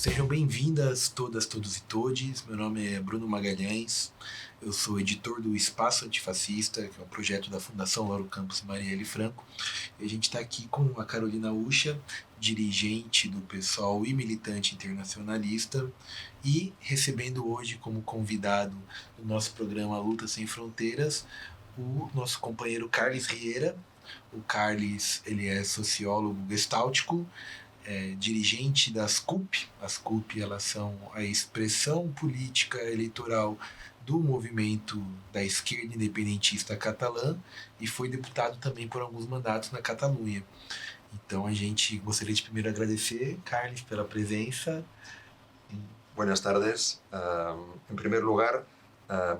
Sejam bem-vindas todas, todos e todes. Meu nome é Bruno Magalhães, eu sou editor do Espaço Antifascista, que é um projeto da Fundação Lauro Campos Marielle Franco. E a gente está aqui com a Carolina Ucha, dirigente do PSOL e militante internacionalista, e recebendo hoje como convidado do nosso programa Luta Sem Fronteiras, o nosso companheiro Carles Riera. O Carles, ele é sociólogo gestáltico, dirigente das CUP. As CUP, elas são a expressão política eleitoral do movimento da esquerda independentista catalã e foi deputado também por alguns mandatos na Catalunha. Então a gente gostaria de primeiro agradecer, Carles, pela presença. Buenas tardes. En primer lugar,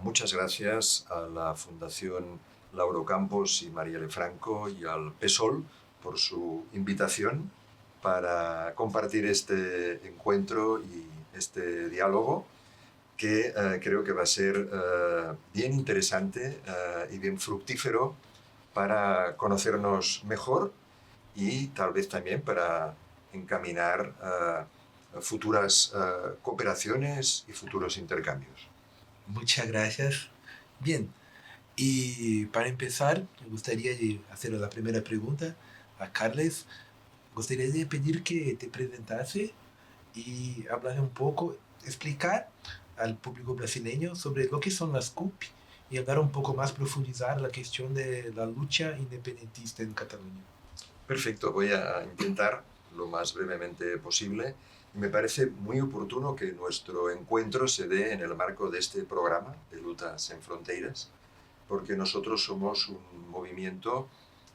muchas gracias a la Fundación Lauro Campos y Marielle Franco y al PSOL por su invitación para compartir este encuentro y este diálogo que creo que va a ser bien interesante y bien fructífero para conocernos mejor y tal vez también para encaminar futuras cooperaciones y futuros intercambios. Muchas gracias. Bien, y para empezar, me gustaría hacer la primera pregunta a Carles. Gostaria de pedir que te presentase y hablar un poco, explicar al público brasileño sobre lo que son las CUP y hablar un poco más, profundizar la cuestión de la lucha independentista en Cataluña. Perfecto, voy a intentar lo más brevemente posible. Me parece muy oportuno que nuestro encuentro se dé en el marco de este programa de Luta Sin Fronteiras, porque nosotros somos un movimiento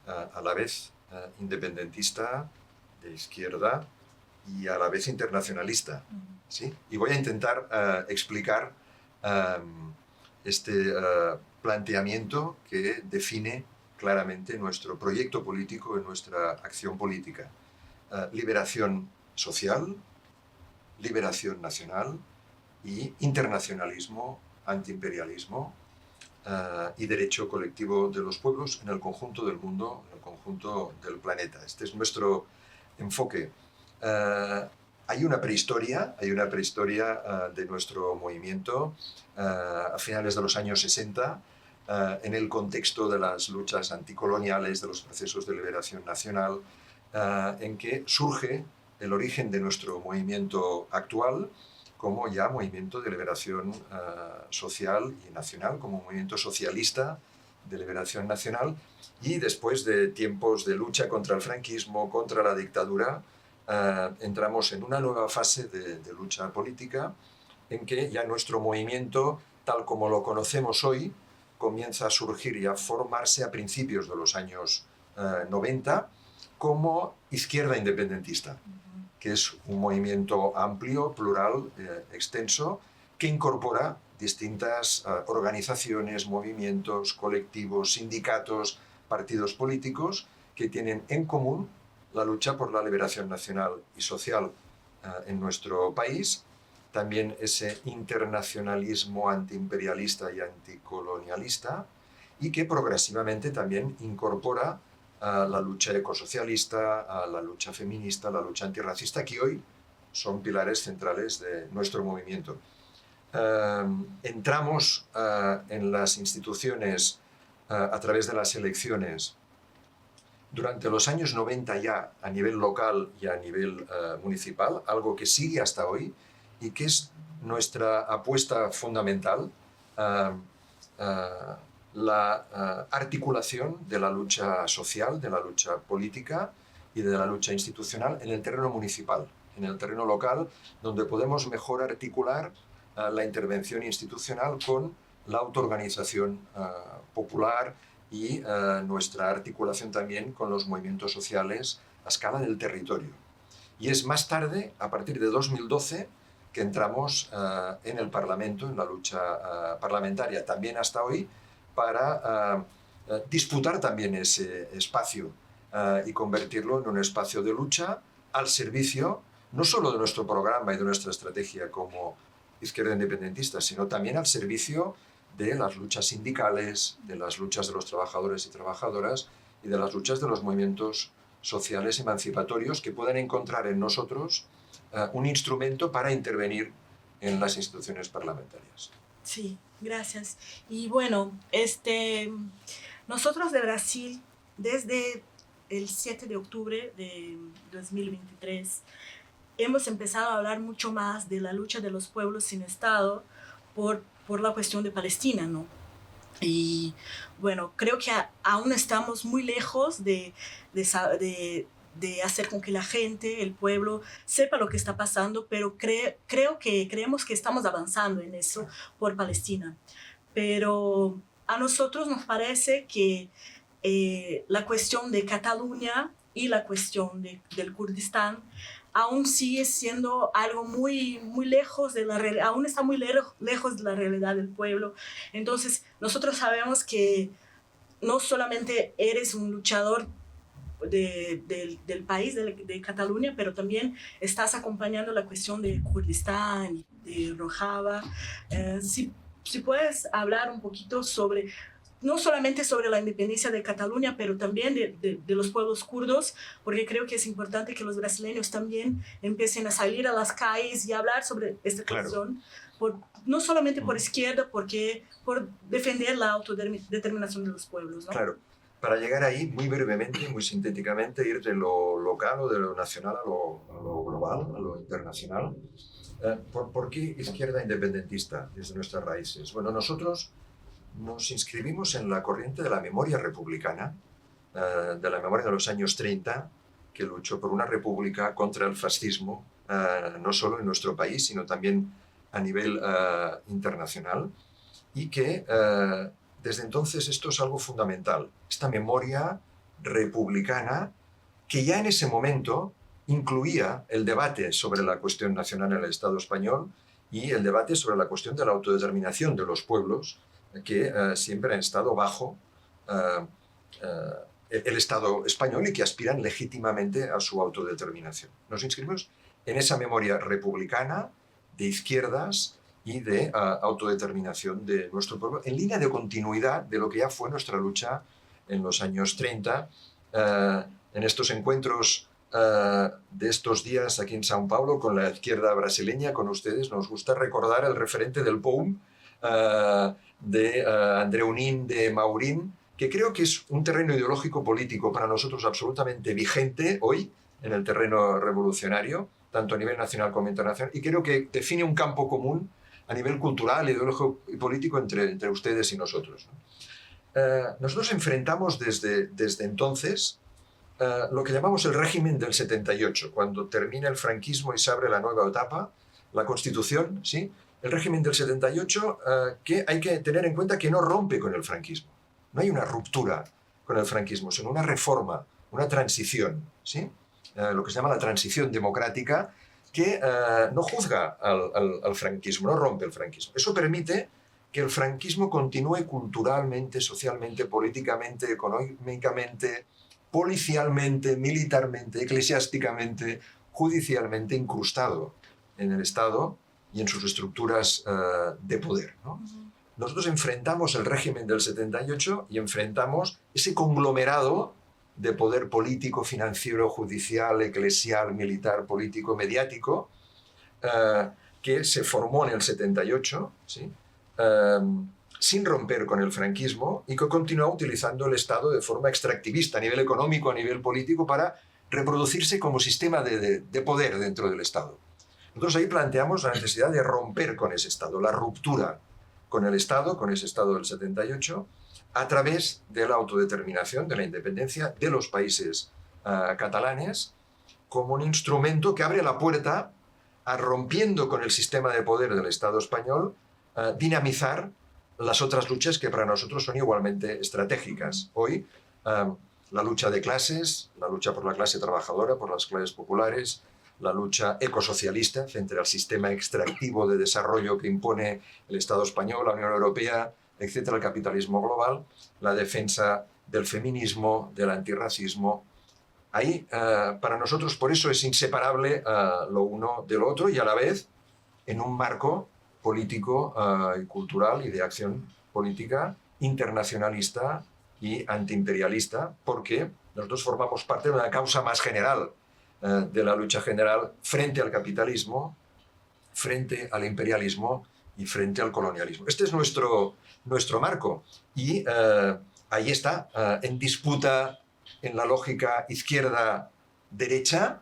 a la vez independentista, de izquierda y a la vez internacionalista. ¿Sí? Y voy a intentar explicar este planteamiento que define claramente nuestro proyecto político y nuestra acción política. Liberación social, liberación nacional y internacionalismo, antiimperialismo y derecho colectivo de los pueblos en el conjunto del mundo, en el conjunto del planeta. Este es nuestro enfoque. Hay una prehistoria de nuestro movimiento a finales de los años 60, en el contexto de las luchas anticoloniales, de los procesos de liberación nacional, en que surge el origen de nuestro movimiento actual como ya movimiento de liberación social y nacional, como movimiento socialista de liberación nacional, y después de tiempos de lucha contra el franquismo, contra la dictadura, entramos en una nueva fase de lucha política en que ya nuestro movimiento, tal como lo conocemos hoy, comienza a surgir y a formarse a principios de los años 90 como izquierda independentista, que es un movimiento amplio, plural, extenso, que incorpora distintas organizaciones, movimientos, colectivos, sindicatos, partidos políticos que tienen en común la lucha por la liberación nacional y social en nuestro país, también ese internacionalismo antiimperialista y anticolonialista, y que progresivamente también incorpora la lucha ecosocialista, la lucha feminista, la lucha antirracista, que hoy son pilares centrales de nuestro movimiento. Entramos en las instituciones a través de las elecciones durante los años 90 ya a nivel local y a nivel municipal, algo que sigue hasta hoy y que es nuestra apuesta fundamental, la articulación de la lucha social, de la lucha política y de la lucha institucional en el terreno municipal, en el terreno local, donde podemos mejor articular la intervención institucional con la autoorganización popular y nuestra articulación también con los movimientos sociales a escala del territorio. Y es más tarde, a partir de 2012, que entramos en el Parlamento, en la lucha parlamentaria, también hasta hoy, para disputar también ese espacio y convertirlo en un espacio de lucha al servicio no solo de nuestro programa y de nuestra estrategia como izquierda independentista, sino también al servicio de las luchas sindicales, de las luchas de los trabajadores y trabajadoras y de las luchas de los movimientos sociales emancipatorios que pueden encontrar en nosotros un instrumento para intervenir en las instituciones parlamentarias. Sí, gracias. Y bueno, nosotros de Brasil, desde el 7 de octubre de 2023, hemos empezado a hablar mucho más de la lucha de los pueblos sin Estado por la cuestión de Palestina, ¿no? Y bueno, creo que aún estamos muy lejos de hacer con que la gente, el pueblo, sepa lo que está pasando, pero creemos que estamos avanzando en eso por Palestina. Pero a nosotros nos parece que la cuestión de Cataluña y la cuestión del Kurdistán aún sigue siendo algo muy, muy lejos de la realidad, aún está muy lejos de la realidad del pueblo. Entonces, nosotros sabemos que no solamente eres un luchador del país, de Cataluña, pero también estás acompañando la cuestión de Kurdistán, de Rojava. Si puedes hablar un poquito sobre, no solamente sobre la independencia de Cataluña, pero también de los pueblos kurdos, porque creo que es importante que los brasileños también empiecen a salir a las calles y a hablar sobre esta cuestión, no solamente por izquierda, porque por defender la autodeterminación de los pueblos, ¿no? Claro. Para llegar ahí, muy brevemente, muy sintéticamente, ir de lo local o de lo nacional a lo global, a lo internacional. ¿Por qué izquierda independentista desde nuestras raíces? Bueno, nosotros nos inscribimos en la corriente de la memoria republicana, de la memoria de los años 30, que luchó por una república contra el fascismo, no solo en nuestro país, sino también a nivel internacional, y que desde entonces esto es algo fundamental, esta memoria republicana que ya en ese momento incluía el debate sobre la cuestión nacional en el Estado español y el debate sobre la cuestión de la autodeterminación de los pueblos que siempre han estado bajo el Estado español y que aspiran legítimamente a su autodeterminación. Nos inscribimos en esa memoria republicana de izquierdas y de autodeterminación de nuestro pueblo, en línea de continuidad de lo que ya fue nuestra lucha en los años 30. En estos encuentros de estos días aquí en São Paulo con la izquierda brasileña, con ustedes, nos gusta recordar el referente del POUM, de Andreu Nin de Maurín, que creo que es un terreno ideológico político para nosotros absolutamente vigente hoy en el terreno revolucionario, tanto a nivel nacional como internacional, y creo que define un campo común a nivel cultural, ideológico y político entre ustedes y nosotros, ¿no? Nosotros enfrentamos desde entonces lo que llamamos el régimen del 78, cuando termina el franquismo y se abre la nueva etapa, la Constitución, ¿sí? El régimen del 78, que hay que tener en cuenta que no rompe con el franquismo. No hay una ruptura con el franquismo, sino una reforma, una transición, ¿sí? Lo que se llama la transición democrática, que no juzga al franquismo, no rompe el franquismo. Eso permite que el franquismo continúe culturalmente, socialmente, políticamente, económicamente, policialmente, militarmente, eclesiásticamente, judicialmente incrustado en el Estado y en sus estructuras de poder, ¿no? Nosotros enfrentamos el régimen del 78 y enfrentamos ese conglomerado de poder político, financiero, judicial, eclesial, militar, político, mediático, que se formó en el 78, ¿sí? Sin romper con el franquismo y que continúa utilizando el Estado de forma extractivista a nivel económico, a nivel político, para reproducirse como sistema de poder dentro del Estado. Nosotros ahí planteamos la necesidad de romper con ese Estado, la ruptura con el Estado, con ese Estado del 78, a través de la autodeterminación, de la independencia de los países catalanes, como un instrumento que abre la puerta a, rompiendo con el sistema de poder del Estado español, dinamizar las otras luchas que para nosotros son igualmente estratégicas. Hoy, la lucha de clases, la lucha por la clase trabajadora, por las clases populares, la lucha ecosocialista frente al sistema extractivo de desarrollo que impone el Estado español, la Unión Europea, etcétera, el capitalismo global, la defensa del feminismo, del antirracismo. Ahí, para nosotros, por eso es inseparable lo uno de lo otro y a la vez en un marco político y cultural y de acción política internacionalista y antiimperialista, porque nosotros formamos parte de una causa más general de la lucha general frente al capitalismo, frente al imperialismo y frente al colonialismo. Este es nuestro marco y ahí está, en disputa en la lógica izquierda-derecha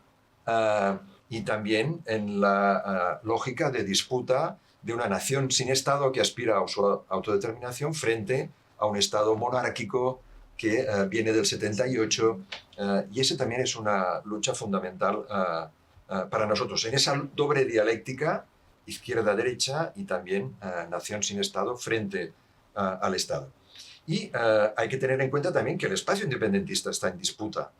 y también en la lógica de disputa de una nación sin Estado que aspira a su autodeterminación frente a un Estado monárquico que viene del 78 y ese también es una lucha fundamental para nosotros. En esa doble dialéctica, izquierda-derecha y también nación sin Estado frente al Estado. Y hay que tener en cuenta también que el espacio independentista está en disputa.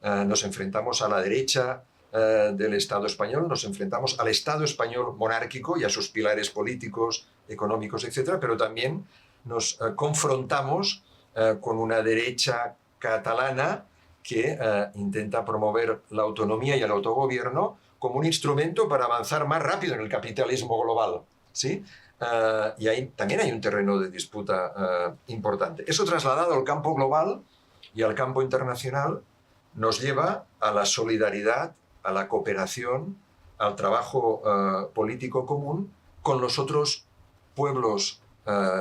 Nos enfrentamos a la derecha del Estado español, nos enfrentamos al Estado español monárquico y a sus pilares políticos, económicos, etc., pero también nos confrontamos con una derecha catalana que intenta promover la autonomía y el autogobierno como un instrumento para avanzar más rápido en el capitalismo global, ¿sí? Y ahí también hay un terreno de disputa importante. Eso trasladado al campo global y al campo internacional nos lleva a la solidaridad, a la cooperación, al trabajo político común con los otros pueblos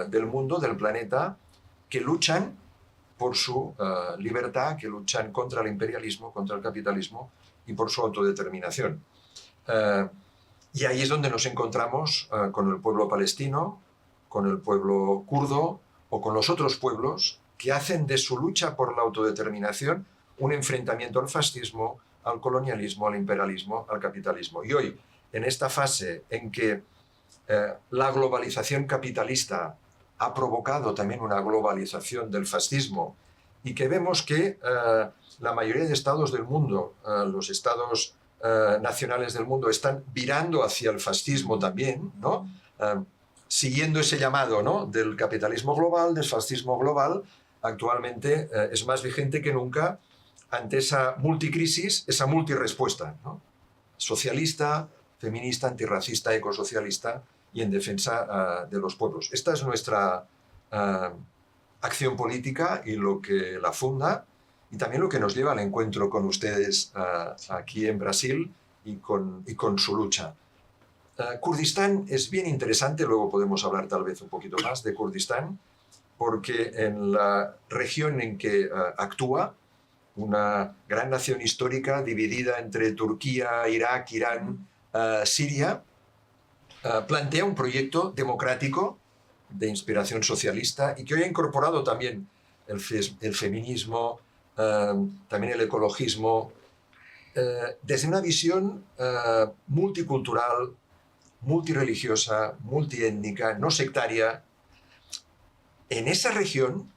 del mundo, del planeta, que luchan por su libertad, que luchan contra el imperialismo, contra el capitalismo y por su autodeterminación. Y ahí es donde nos encontramos con el pueblo palestino, con el pueblo kurdo o con los otros pueblos que hacen de su lucha por la autodeterminación un enfrentamiento al fascismo, al colonialismo, al imperialismo, al capitalismo. Y hoy, en esta fase en que la globalización capitalista ha provocado también una globalización del fascismo y que vemos que la mayoría de estados del mundo, los estados nacionales del mundo, están virando hacia el fascismo también, ¿no? Siguiendo ese llamado, ¿no?, del capitalismo global, del fascismo global, actualmente es más vigente que nunca ante esa multicrisis, esa multirespuesta, ¿no?, socialista, feminista, antirracista, ecosocialista y en defensa de los pueblos. Esta es nuestra acción política y lo que la funda y también lo que nos lleva al encuentro con ustedes aquí en Brasil y con su lucha. Kurdistán es bien interesante, luego podemos hablar tal vez un poquito más de Kurdistán, porque en la región en que actúa, una gran nación histórica dividida entre Turquía, Irak, Irán, Siria, plantea un proyecto democrático de inspiración socialista y que hoy ha incorporado también el feminismo, también el ecologismo, desde una visión multicultural, multireligiosa, multiétnica, no sectaria. En esa región,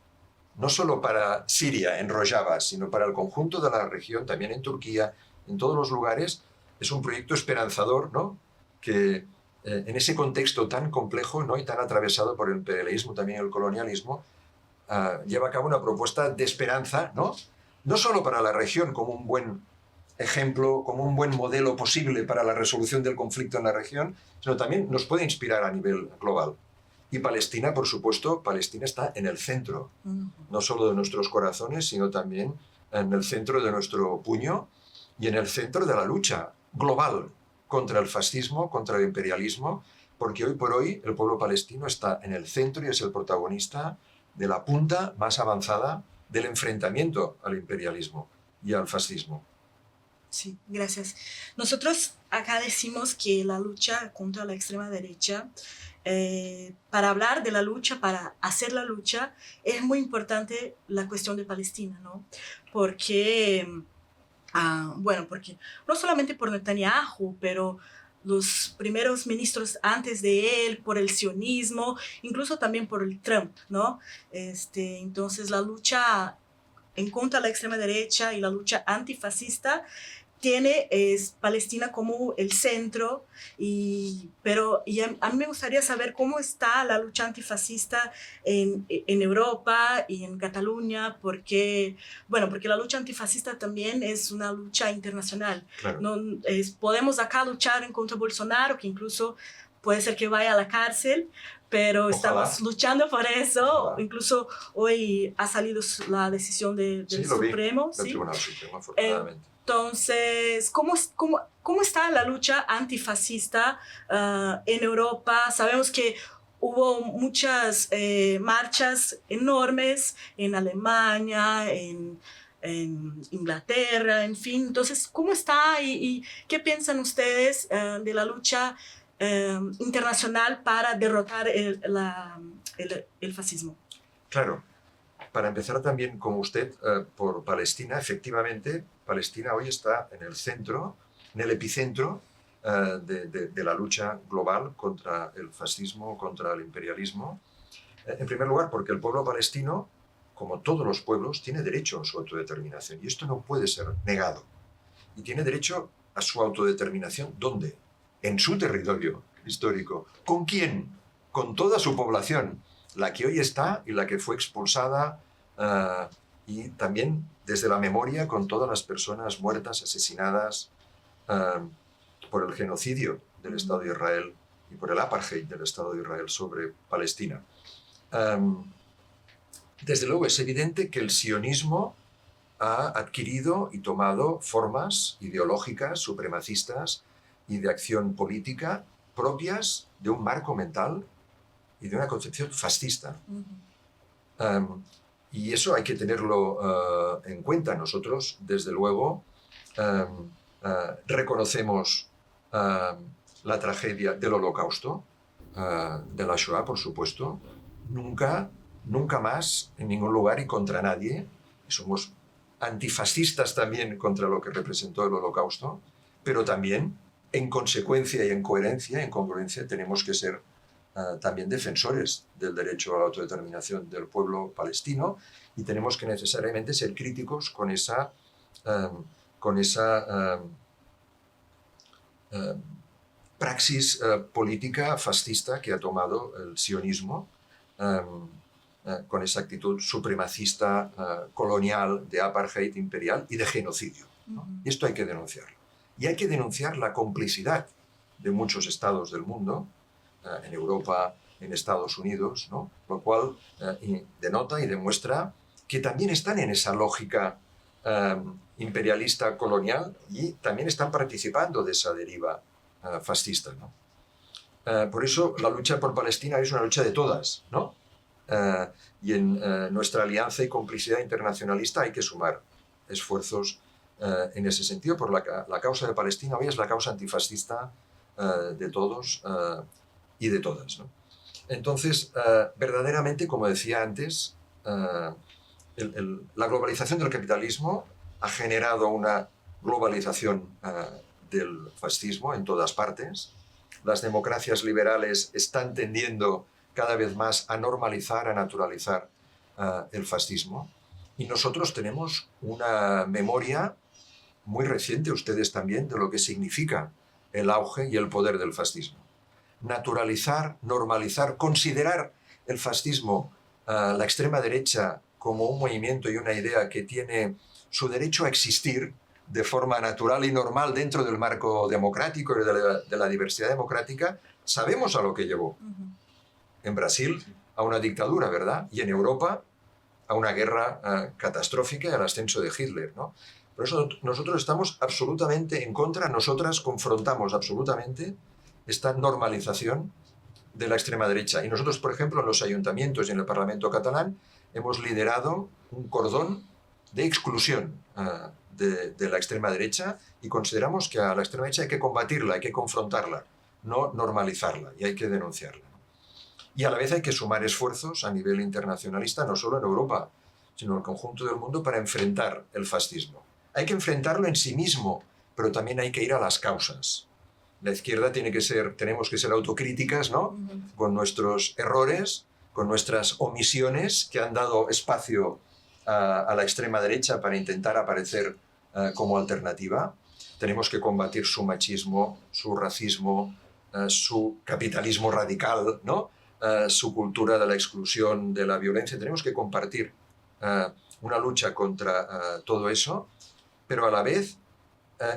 no solo para Siria, en Rojava, sino para el conjunto de la región, también en Turquía, en todos los lugares, es un proyecto esperanzador, ¿no?, que en ese contexto tan complejo, ¿no?, y tan atravesado por el imperialismo, también el colonialismo, lleva a cabo una propuesta de esperanza, ¿no?, no solo para la región como un buen ejemplo, como un buen modelo posible para la resolución del conflicto en la región, sino también nos puede inspirar a nivel global. Y Palestina, por supuesto, Palestina está en el centro, no solo de nuestros corazones, sino también en el centro de nuestro puño y en el centro de la lucha global contra el fascismo, contra el imperialismo, porque hoy por hoy el pueblo palestino está en el centro y es el protagonista de la punta más avanzada del enfrentamiento al imperialismo y al fascismo. Sí, gracias. Nosotros acá decimos que la lucha contra la extrema derecha, para hablar de la lucha, para hacer la lucha, es muy importante la cuestión de Palestina, ¿no? Porque, bueno, porque no solamente por Netanyahu, pero los primeros ministros antes de él, por el sionismo, incluso también por el Trump, ¿no? Entonces la lucha en contra de la extrema derecha y la lucha antifascista tiene Palestina como el centro, pero a mí me gustaría saber cómo está la lucha antifascista en Europa y en Cataluña, porque la lucha antifascista también es una lucha internacional. Claro. No, podemos acá luchar en contra de Bolsonaro, que incluso puede ser que vaya a la cárcel, pero Ojalá. estamos luchando por eso. Ojalá. Incluso hoy ha salido la decisión del Sí, lo vi, Supremo. del ¿sí? Tribunal Supremo, afortunadamente. Entonces, ¿cómo está la lucha antifascista en Europa? Sabemos que hubo muchas marchas enormes en Alemania, en Inglaterra, en fin. Entonces, ¿cómo está y qué piensan ustedes de la lucha internacional para derrotar el fascismo? Claro. Para empezar también, como usted, por Palestina, efectivamente, Palestina hoy está en el centro, en el epicentro de la lucha global contra el fascismo, contra el imperialismo. En primer lugar, porque el pueblo palestino, como todos los pueblos, tiene derecho a su autodeterminación y esto no puede ser negado. Y tiene derecho a su autodeterminación, ¿dónde? En su territorio histórico. ¿Con quién? Con toda su población. La que hoy está y la que fue expulsada, y también desde la memoria con todas las personas muertas, asesinadas por el genocidio del Estado de Israel y por el apartheid del Estado de Israel sobre Palestina. Desde luego es evidente que el sionismo ha adquirido y tomado formas ideológicas, supremacistas y de acción política propias de un marco mental y de una concepción fascista. Y eso hay que tenerlo en cuenta. Nosotros, desde luego, reconocemos la tragedia del Holocausto, de la Shoah, por supuesto. Nunca más, en ningún lugar y contra nadie. Somos antifascistas también contra lo que representó el Holocausto, pero también, en consecuencia y en coherencia, en congruencia, tenemos que ser también defensores del derecho a la autodeterminación del pueblo palestino y tenemos que necesariamente ser críticos con esa praxis política fascista que ha tomado el sionismo, con esa actitud supremacista, colonial, de apartheid imperial y de genocidio, ¿no? Y esto hay que denunciarlo. Y hay que denunciar la complicidad de muchos estados del mundo, en Europa, en Estados Unidos, ¿no? Lo cual denota y demuestra que también están en esa lógica imperialista colonial y también están participando de esa deriva fascista, ¿no? Por eso la lucha por Palestina es una lucha de todas, ¿no? Y en nuestra alianza y complicidad internacionalista hay que sumar esfuerzos en ese sentido, por la causa de Palestina hoy es la causa antifascista de todos y de todas, ¿no? Entonces, verdaderamente, como decía antes, la globalización del capitalismo ha generado una globalización del fascismo en todas partes. Las democracias liberales están tendiendo cada vez más a normalizar, a naturalizar el fascismo. Y nosotros tenemos una memoria muy reciente, ustedes también, de lo que significa el auge y el poder del fascismo. Naturalizar, normalizar, considerar el fascismo, la extrema derecha, como un movimiento y una idea que tiene su derecho a existir de forma natural y normal dentro del marco democrático y de la diversidad democrática, sabemos a lo que llevó. En Brasil, a una dictadura, ¿verdad? Y en Europa, a una guerra catastrófica y al ascenso de Hitler, ¿no? Por eso nosotros estamos absolutamente en contra, nosotras confrontamos absolutamente esta normalización de la extrema derecha. Y nosotros, por ejemplo, en los ayuntamientos y en el Parlamento catalán hemos liderado un cordón de exclusión de la extrema derecha y consideramos que a la extrema derecha hay que combatirla, hay que confrontarla, no normalizarla y hay que denunciarla. Y a la vez hay que sumar esfuerzos a nivel internacionalista, no solo en Europa, sino en el conjunto del mundo para enfrentar el fascismo. Hay que enfrentarlo en sí mismo, pero también hay que ir a las causas. La izquierda tenemos que ser autocríticas, ¿no? Con nuestros errores, con nuestras omisiones que han dado espacio a la extrema derecha para intentar aparecer como alternativa. Tenemos que combatir su machismo, su racismo, su capitalismo radical, ¿no? Su cultura de la exclusión, de la violencia. Tenemos que compartir una lucha contra todo eso, pero a la vez,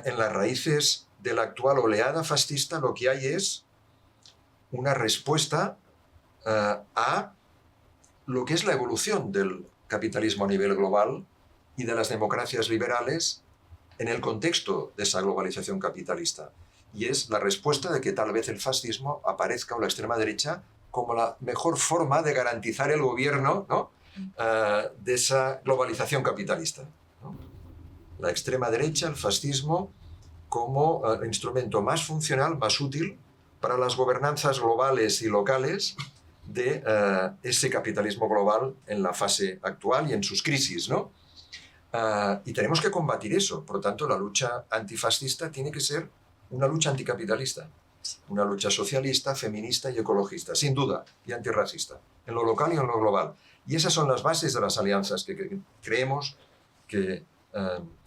en las raíces de la actual oleada fascista, lo que hay es una respuesta a lo que es la evolución del capitalismo a nivel global y de las democracias liberales en el contexto de esa globalización capitalista. Y es la respuesta de que tal vez el fascismo aparezca, o la extrema derecha, como la mejor forma de garantizar el gobierno, ¿no? De esa globalización capitalista, ¿no? La extrema derecha, el fascismo, como instrumento más funcional, más útil para las gobernanzas globales y locales de ese capitalismo global en la fase actual y en sus crisis, ¿no? Y tenemos que combatir eso. Por lo tanto, la lucha antifascista tiene que ser una lucha anticapitalista, una lucha socialista, feminista y ecologista, sin duda, y antirracista, en lo local y en lo global. Y esas son las bases de las alianzas que creemos que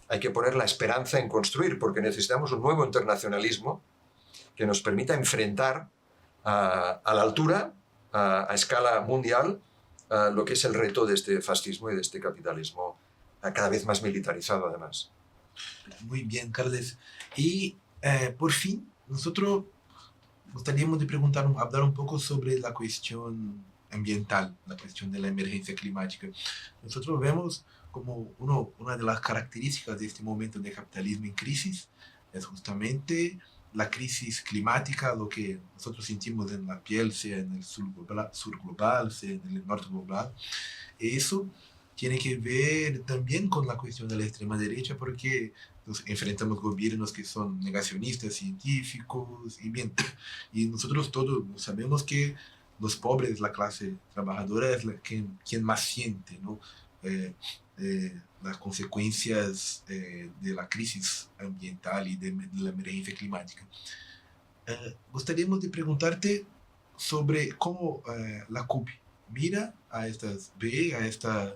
hay que poner la esperanza en construir, porque necesitamos un nuevo internacionalismo que nos permita enfrentar a la altura, a escala mundial, lo que es el reto de este fascismo y de este capitalismo cada vez más militarizado, además. Muy bien, Carles. Y por fin, nosotros gustaríamos de hablar un poco sobre la cuestión ambiental, la cuestión de la emergencia climática. Nosotros vemos como una de las características de este momento de capitalismo en crisis es justamente la crisis climática, lo que nosotros sentimos en la piel, sea en el sur global, sea en el norte global. Eso tiene que ver también con la cuestión de la extrema derecha, porque nos enfrentamos gobiernos que son negacionistas científicos y nosotros todos sabemos que los pobres, la clase trabajadora es quien más siente, ¿no? Las consecuencias de la crisis ambiental y de la emergencia climática. Gustaríamos de preguntarte sobre cómo la CUP mira a esta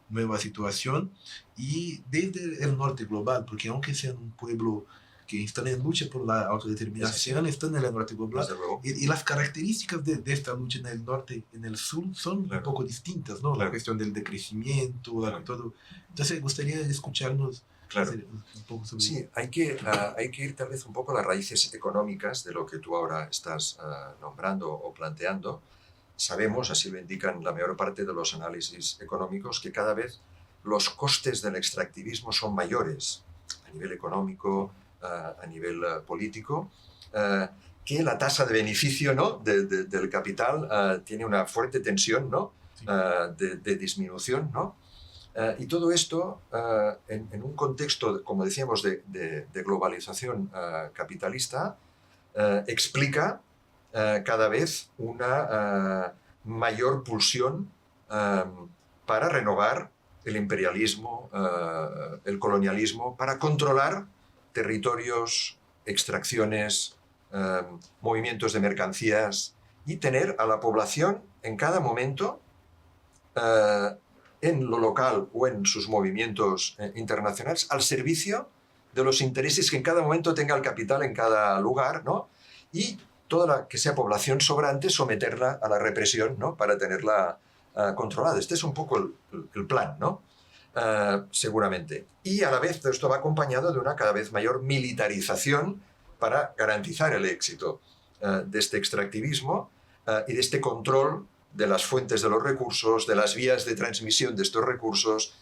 nueva situación y desde el norte global, porque aunque sean un pueblo que están en lucha por la autodeterminación, están en el norte global, y las características de esta lucha en el norte y en el sur son un poco distintas, ¿no? La cuestión del decrecimiento, todo. Entonces, gustaría escucharnos un poco sobre eso. Sí, hay que ir tal vez un poco a las raíces económicas de lo que tú ahora estás nombrando o planteando. Sabemos, así lo indican la mayor parte de los análisis económicos, que cada vez los costes del extractivismo son mayores a nivel económico, a nivel político, que la tasa de beneficio, ¿no? del capital tiene una fuerte tensión, ¿no? Sí. De disminución, ¿no? Y todo esto en un contexto, como decíamos, de globalización capitalista, explica cada vez una mayor pulsión para renovar el imperialismo, el colonialismo, para controlar territorios, extracciones, movimientos de mercancías y tener a la población en cada momento en lo local o en sus movimientos internacionales al servicio de los intereses que en cada momento tenga el capital en cada lugar, ¿no? Y toda la que sea población sobrante, someterla a la represión, ¿no? Para tenerla controlada. Este es un poco el plan, ¿no? Seguramente. Y a la vez esto va acompañado de una cada vez mayor militarización para garantizar el éxito de este extractivismo y de este control de las fuentes de los recursos, de las vías de transmisión de estos recursos,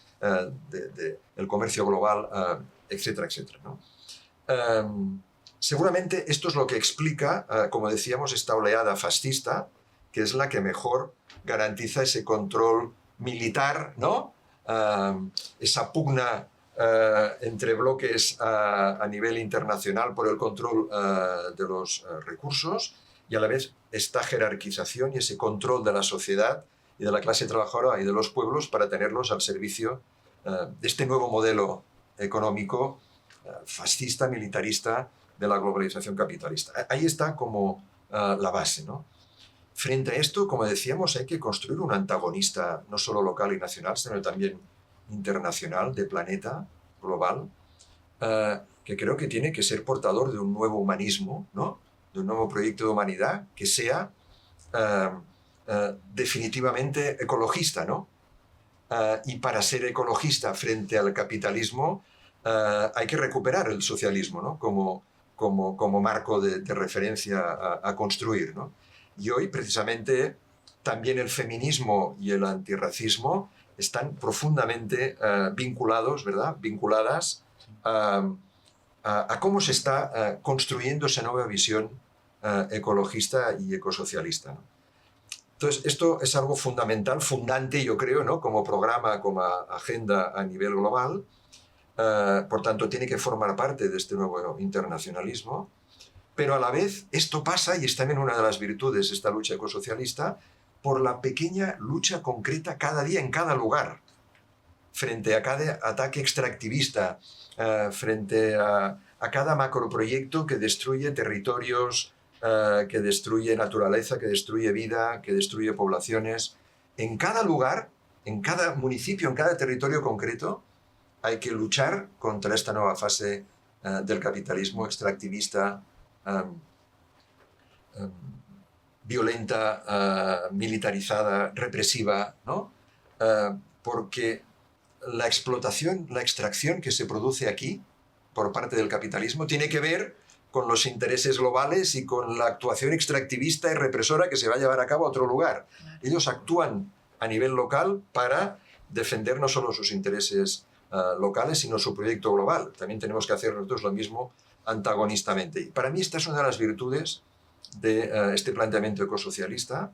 del comercio global, etcétera, etcétera, ¿no? Seguramente esto es lo que explica, como decíamos, esta oleada fascista, que es la que mejor garantiza ese control militar, ¿no? Esa pugna entre bloques a nivel internacional por el control de los recursos y a la vez esta jerarquización y ese control de la sociedad y de la clase trabajadora y de los pueblos para tenerlos al servicio de este nuevo modelo económico fascista, militarista, de la globalización capitalista. Ahí está como la base, ¿no? Frente a esto, como decíamos, hay que construir un antagonista no solo local y nacional, sino también internacional, de planeta, global, que creo que tiene que ser portador de un nuevo humanismo, ¿no? De un nuevo proyecto de humanidad que sea definitivamente ecologista, ¿no? Y para ser ecologista frente al capitalismo hay que recuperar el socialismo, ¿no? Como marco de referencia a construir, ¿no? Y hoy, precisamente, también el feminismo y el antirracismo están profundamente vinculados, ¿verdad? Vinculadas a cómo se está construyendo esa nueva visión ecologista y ecosocialista, ¿no? Entonces, esto es algo fundamental, fundante, yo creo, ¿no? Como programa, como agenda a nivel global. Por tanto, tiene que formar parte de este nuevo internacionalismo. Pero a la vez, esto pasa, y es también una de las virtudes de esta lucha ecosocialista, por la pequeña lucha concreta cada día en cada lugar, frente a cada ataque extractivista, frente a cada macroproyecto que destruye territorios, que destruye naturaleza, que destruye vida, que destruye poblaciones. En cada lugar, en cada municipio, en cada territorio concreto, hay que luchar contra esta nueva fase del capitalismo extractivista, violenta, militarizada, represiva, ¿no? Porque la explotación, la extracción que se produce aquí por parte del capitalismo tiene que ver con los intereses globales y con la actuación extractivista y represora que se va a llevar a cabo a otro lugar. Ellos actúan a nivel local para defender no solo sus intereses locales, sino su proyecto global. También tenemos que hacer nosotros lo mismo antagonistamente. Y para mí esta es una de las virtudes de este planteamiento ecosocialista,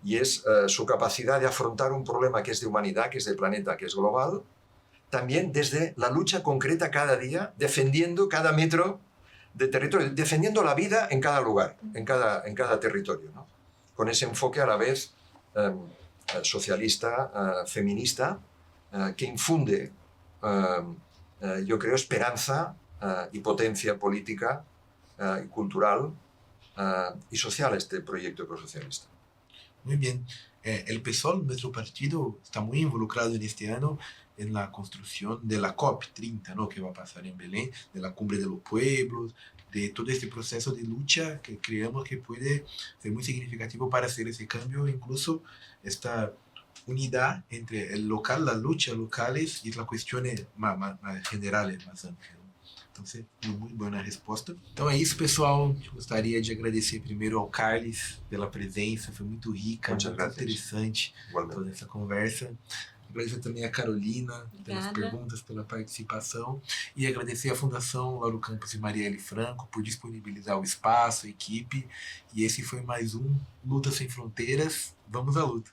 y es su capacidad de afrontar un problema que es de humanidad, que es del planeta, que es global, también desde la lucha concreta cada día, defendiendo cada metro de territorio, defendiendo la vida en cada lugar, en cada territorio, ¿no? Con ese enfoque a la vez socialista, feminista, que infunde, yo creo, esperanza y potencia política y cultural y social este proyecto ecosocialista. Muy bien. El PSOL, nuestro partido, está muy involucrado en este año en la construcción de la COP30, ¿no? Que va a pasar en Belén, de la Cumbre de los Pueblos, de todo este proceso de lucha que creemos que puede ser muy significativo para hacer ese cambio, incluso esta unidad entre el local, las luchas locales y las cuestiones más generales, más amplias. Então, muito boa resposta. Então é isso, pessoal. Gostaria de agradecer primeiro ao Carles pela presença, foi muito rica, muito interessante toda essa conversa. Agradecer também a Carolina pelas perguntas, pela participação, e agradecer à Fundação Lauro Campos e Marielle Franco por disponibilizar o espaço, a equipe. E esse foi mais um Luta Sem Fronteiras. Vamos à luta!